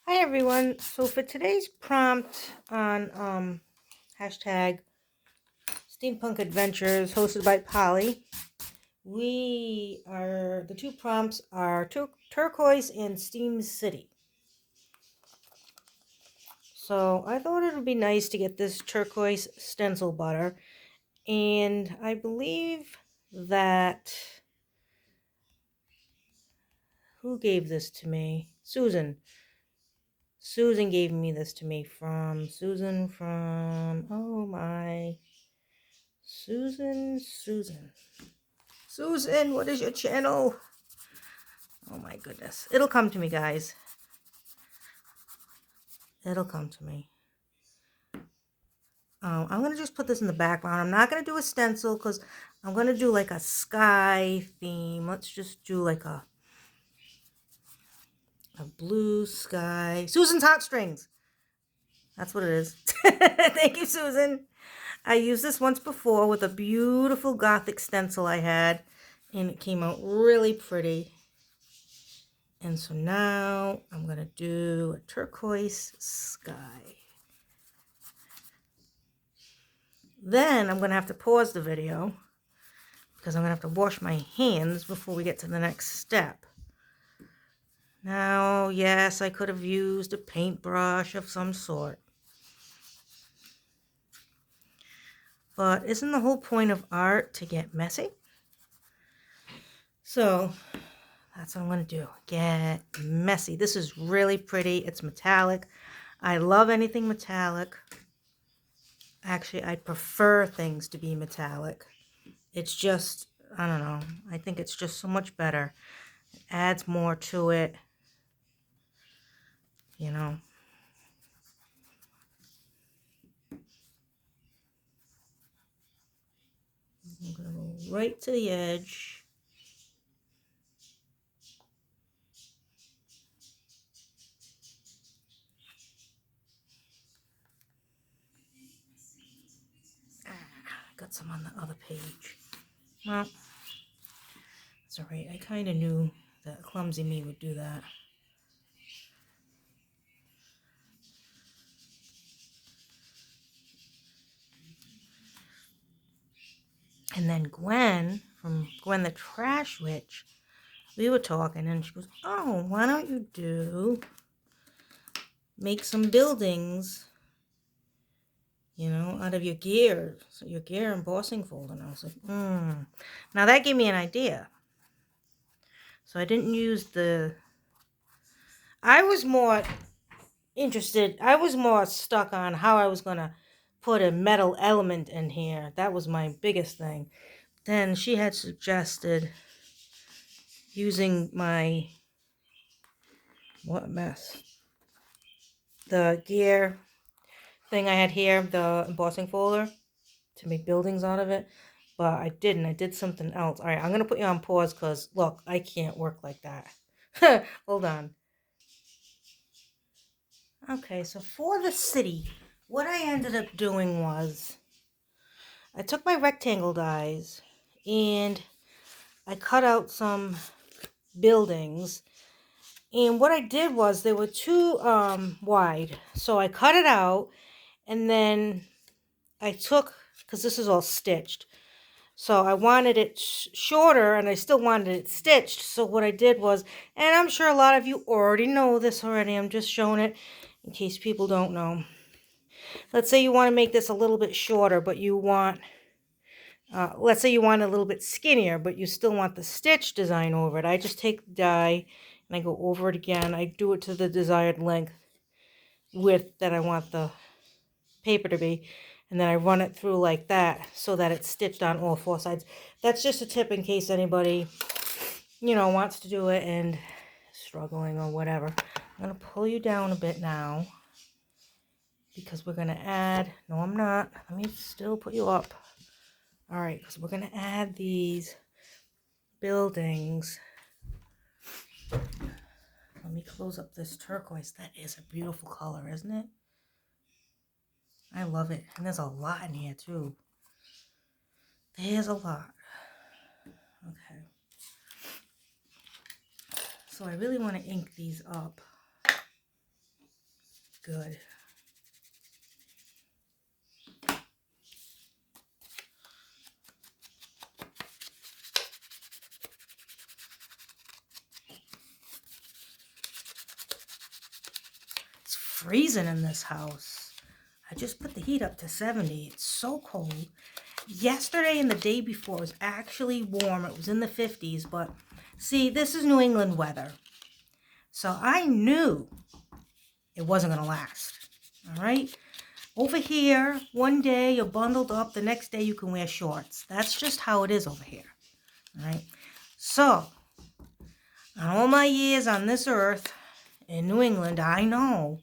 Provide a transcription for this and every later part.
Hi everyone. So for today's prompt on hashtag Steampunk Adventures hosted by Polly, the two prompts are turquoise and Steam City. So I thought it would be nice to get this turquoise stencil butter, and I believe that who gave this to me? Susan. Susan gave me this to me from Susan, what is your channel? Oh my goodness. It'll come to me, guys. It'll come to me. I'm going to just put this in the background. I'm not going to do a stencil because I'm going to do like a sky theme. Let's just do like a blue sky. Susan's Hot Strings. That's what it is. Thank you, Susan. I used this once before with a beautiful gothic stencil I had, and it came out really pretty. And so now I'm going to do a turquoise sky. Then I'm going to have to pause the video because I'm going to have to wash my hands before we get to the next step. Now, yes, I could have used a paintbrush of some sort. But isn't the whole point of art to get messy? So that's what I'm going to do. Get messy. This is really pretty. It's metallic. I love anything metallic. Actually, I prefer things to be metallic. It's just, I don't know. I think it's just so much better. It adds more to it. You know. I'm going to go right to the edge. Got some on the other page. Well, it's alright. I kind of knew that clumsy me would do that. And then Gwen, from Gwen the Trash Witch, we were talking and she goes, oh, why don't you make some buildings, out of your gear, so your gear embossing folder. And I was like, Now that gave me an idea. So I didn't use I was more stuck on how I was going to put a metal element in here. That was my biggest thing. Then she had suggested using what a mess. The gear thing I had here, the embossing folder, to make buildings out of it. But I didn't. I did something else. All right, I'm going to put you on pause because, look, I can't work like that. Hold on. Okay, so for the city, what I ended up doing was I took my rectangle dies and I cut out some buildings. And what I did was they were too wide. So I cut it out and then I took, because this is all stitched, so I wanted it shorter and I still wanted it stitched. So what I did was, and I'm sure a lot of you already know this already, I'm just showing it in case people don't know. Let's say you want to make this a little bit shorter, but you want, let's say you want it a little bit skinnier, but you still want the stitch design over it. I just take the die and I go over it again. I do it to the desired length, width that I want the paper to be. And then I run it through like that so that it's stitched on all four sides. That's just a tip in case anybody, wants to do it and struggling or whatever. I'm going to pull you down a bit now because we're going to add, no I'm not, let me still put you up. All right, because we're going to add these buildings. Let me close up this turquoise. That is a beautiful color, isn't it? I love it. And there's a lot in here too. There's a lot. Okay. So I really want to ink these up. good. It's freezing in this house. I just put the heat up to 70. It's so cold. Yesterday and the day before was actually warm. It was in the 50s, but see, this is New England weather. So I knew it wasn't going to last. All right? Over here, one day you're bundled up, the next day you can wear shorts. That's just how it is over here. All right? So, on all my years on this earth in New England, I know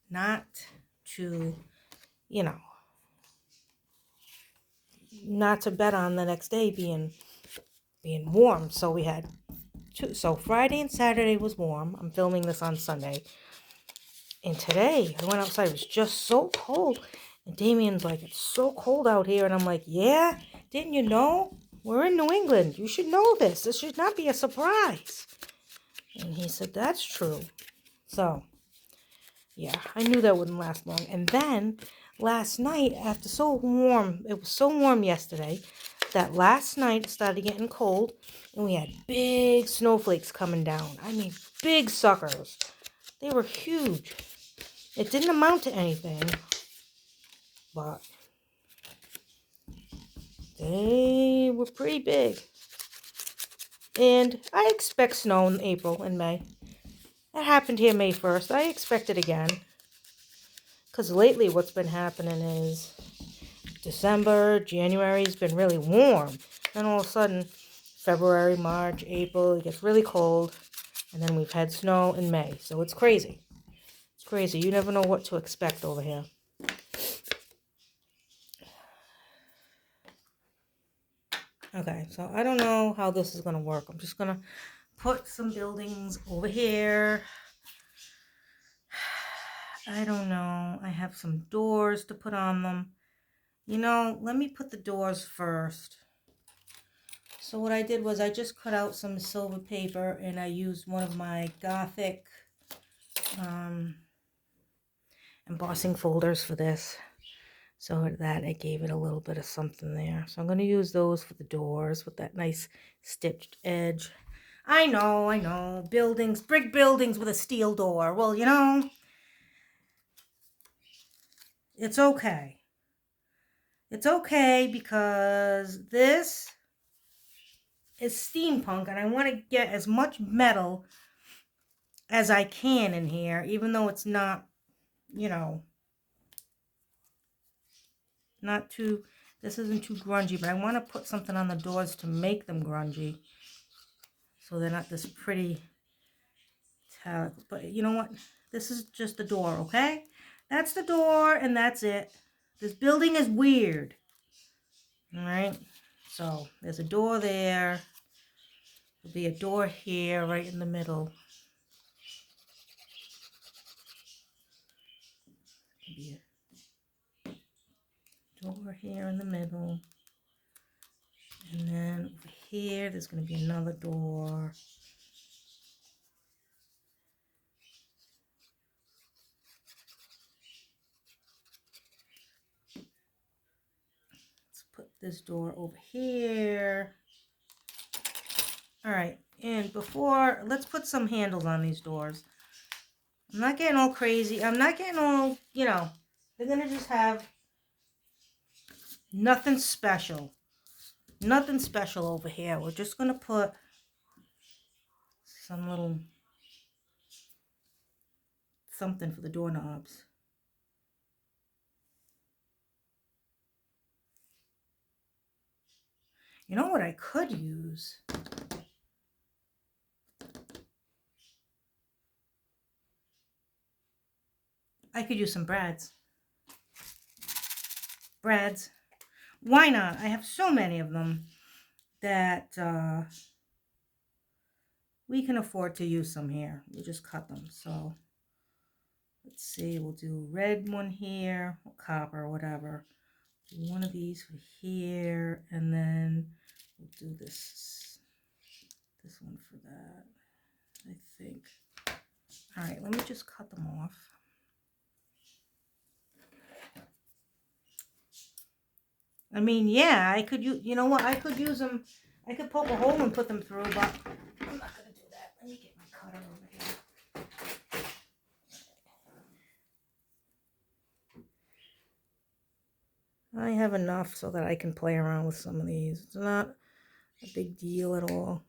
not to, not to bet on the next day being warm. So we had two. So Friday and Saturday was warm. I'm filming this on Sunday. And today I went outside. It was just so cold. And Damien's like, it's so cold out here. And I'm like, yeah, didn't you know? We're in New England. You should know this. This should not be a surprise. And he said, that's true. So, yeah, I knew that wouldn't last long. And then last night, after so warm, it was so warm yesterday, that last night it started getting cold. And we had big snowflakes coming down. I mean, big suckers. They were huge. It didn't amount to anything, but they were pretty big. And I expect snow in April and May. That happened here May 1st. I expect it again. Because lately what's been happening is December, January's been really warm. Then all of a sudden, February, March, April, it gets really cold. And then we've had snow in May. So it's crazy. It's crazy. You never know what to expect over here. Okay, so I don't know how this is going to work. I'm just going to put some buildings over here. I don't know. I have some doors to put on them. Let me put the doors first. So what I did was I just cut out some silver paper and I used one of my Gothic embossing folders for this. So that I gave it a little bit of something there. So I'm going to use those for the doors with that nice stitched edge. I know. Buildings, brick buildings with a steel door. Well, it's okay. It's okay because this is steampunk and I want to get as much metal as I can in here, even though it's not, not too, this isn't too grungy, but I want to put something on the doors to make them grungy. So they're not this pretty metallic. But you know what? This is just the door, okay? That's the door and that's it. This building is weird. All right? So there's a door there. There'll be a door here right in the middle. There'll be a door here in the middle. And then over here, there's going to be another door. Let's put this door over here. All right, and let's put some handles on these doors. I'm not getting all crazy. I'm not getting all, they're going to just have nothing special. Nothing special over here. We're just going to put some little something for the doorknobs. You know what I could use? I could use some brads. Brads. Why not? I have so many of them that we can afford to use some here. We just cut them. So let's see. We'll do red one here, or copper, whatever. Do one of these for here, and then we'll do this one for that. I think. All right, let me just cut them off. I mean, yeah, I could use, you know what, I could use them, I could poke a hole and put them through, but I'm not going to do that. Let me get my cutter over here. I have enough so that I can play around with some of these. It's not a big deal at all.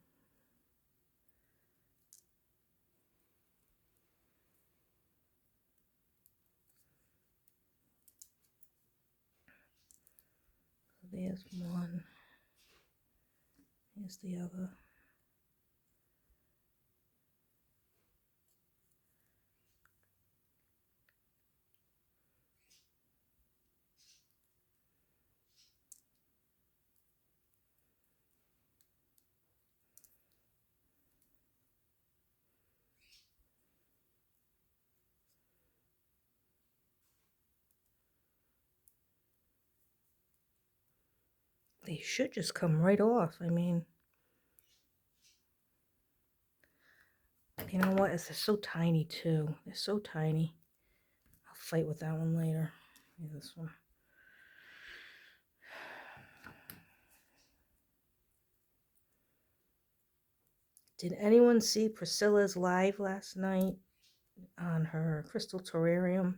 There's one. Here's the other. They should just come right off. I mean, you know what? They're so tiny too. They're so tiny. I'll fight with that one later. Maybe this one. Did anyone see Priscilla's live last night on her crystal terrarium?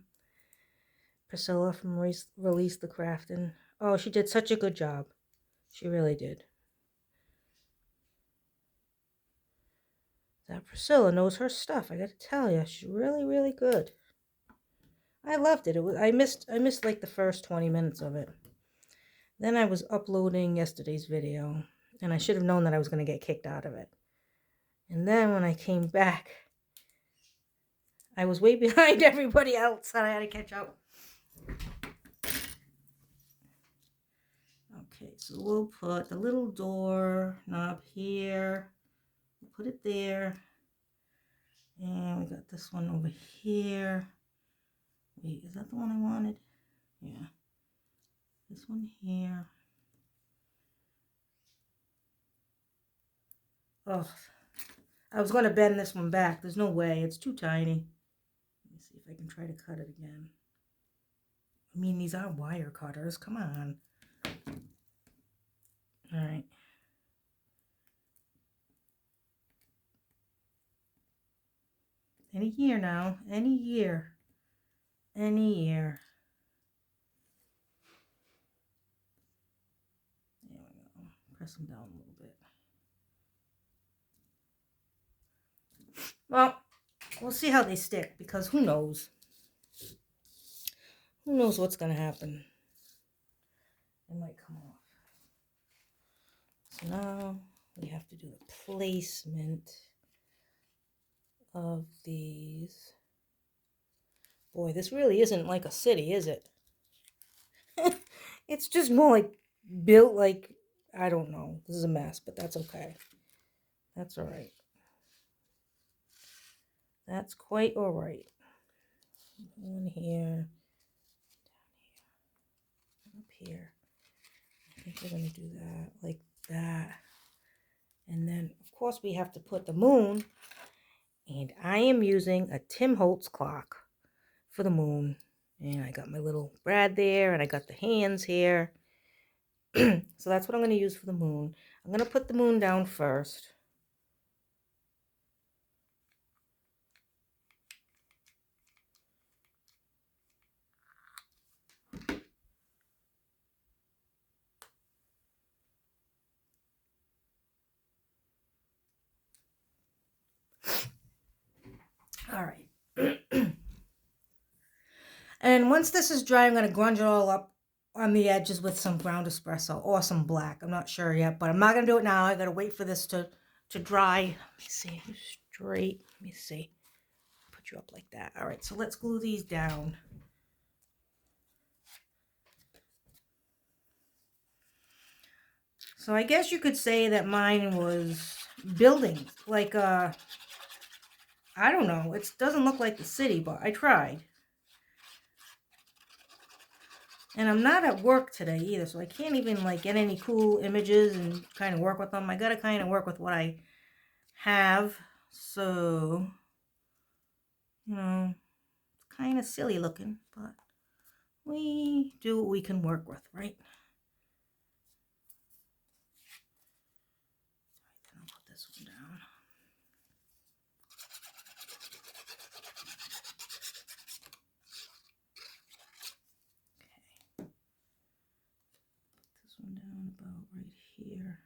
Priscilla from Release the Craftin'. Oh, she did such a good job. She really did. That Priscilla knows her stuff. I gotta tell you, she's really, really good. I loved it. I missed like the first 20 minutes of it. Then I was uploading yesterday's video, and I should have known that I was going to get kicked out of it. And then when I came back, I was way behind everybody else, and I had to catch up. Okay, so we'll put the little door knob here. We'll put it there. And we got this one over here. Wait, is that the one I wanted? Yeah. This one here. Oh, I was going to bend this one back. There's no way. It's too tiny. Let me see if I can try to cut it again. I mean, these are wire cutters. Come on. All right. Any year now. Any year. Any year. There we go. Press them down a little bit. Well, we'll see how they stick, because who knows? Who knows what's going to happen? It might come off. So now we have to do the placement of these. Boy, this really isn't like a city, is it? It's just more like built like, I don't know. This is a mess, but that's okay. That's all right. That's quite all right. One here, down here, up here. I think we're going to do that like that. And then, of course, we have to put the moon. And I am using a Tim Holtz clock for the moon. And I got my little brad there, and I got the hands here. So that's what I'm going to use for the moon. I'm going to put the moon down first. All right. And once this is dry, I'm going to grunge it all up on the edges with some ground espresso or some black. I'm not sure yet, but I'm not going to do it now. I got to wait for this to dry. Let me see. Straight. Let me see. Put you up like that. All right, so let's glue these down. So I guess you could say that mine was building, like, I don't know. It doesn't look like the city, but I tried. And I'm not at work today either, so I can't even, like, get any cool images and kind of work with them. I got to kind of work with what I have. So You know, it's kind of silly looking, but we do what we can work with, right? Then I'll put this one down. Okay. Put this one down about right here.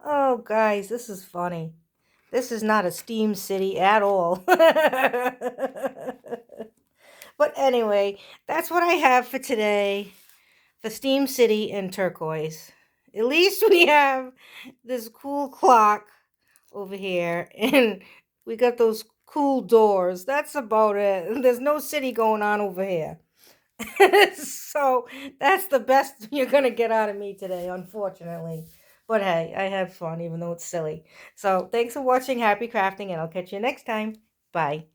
Oh, guys, this is funny. This is not a steam city at all. But anyway, that's what I have for today. The Steam City in turquoise. At least we have this cool clock over here, and we got those cool doors. That's about it. There's no city going on over here. So that's the best you're gonna get out of me today, unfortunately. But hey, I had fun, even though it's silly. So thanks for watching. Happy crafting, and I'll catch you next time. Bye.